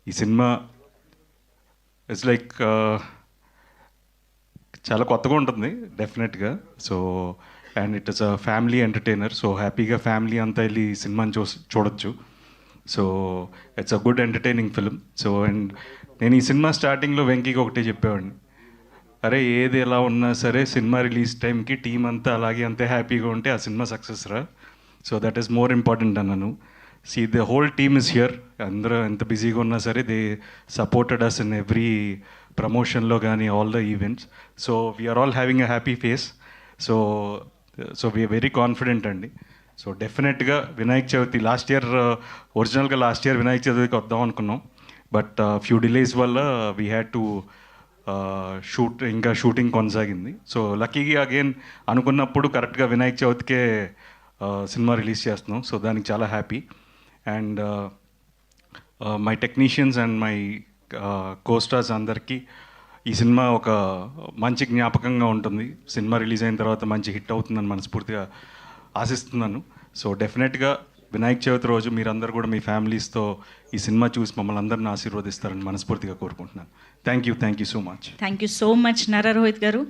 ఈ cinema it's like చాలా కొత్తగా ఉంటుంది డెఫినెట్గా. So and it is a family entertainer. So హ్యాపీగా ఫ్యామిలీ అంతా వెళ్ళి ఈ సినిమాని చూడొచ్చు. So it's a good entertaining film. So and నేను ఈ సినిమా స్టార్టింగ్లో వెంకీకి ఒకటే చెప్పేవాడిని, అరే ఏది ఎలా ఉన్నా సరే సినిమా రిలీజ్ టైంకి టీం అంతా అలాగే అంతే హ్యాపీగా ఉంటే ఆ సినిమా సక్సెస్ రా. So that is more important అన్నాను. See the whole team is here. అందరూ ఎంత బిజీగా ఉన్నా సరే they supported us in every ప్రమోషన్లో కానీ all the events. So we're all having a happy face. So so we're very confident అండి. So డెఫినెట్గా వినాయక చవితి లాస్ట్ ఇయర్ వినాయక చవితికి వద్దాం అనుకున్నాం. బట్ ఫ్యూ డిలేస్ వల్ల వీ హ్యాడ్ టు షూటింగ్ కొనసాగింది. సో లక్కీగా అగైన్ అనుకున్నప్పుడు కరెక్ట్గా వినాయక చవితికే సినిమా రిలీజ్ చేస్తున్నాం. సో దానికి చాలా happy. And my technicians and my co-stars అందరికీ ఈ సినిమా ఒక మంచి జ్ఞాపకంగా ఉంటుంది. సినిమా రిలీజ్ అయిన తర్వాత మంచి హిట్ అవుతుందని మనస్ఫూర్తిగా ఆశిస్తున్నాను. సో డెఫినెట్గా వినాయక చవితి రోజు మీరందరూ కూడా మీ ఫ్యామిలీస్తో ఈ సినిమా చూసి మమ్మల్ని అందరిని ఆశీర్వదిస్తారని మనస్ఫూర్తిగా కోరుకుంటున్నాను. Thank you so much. Thank you so much Nara Rohit గారు.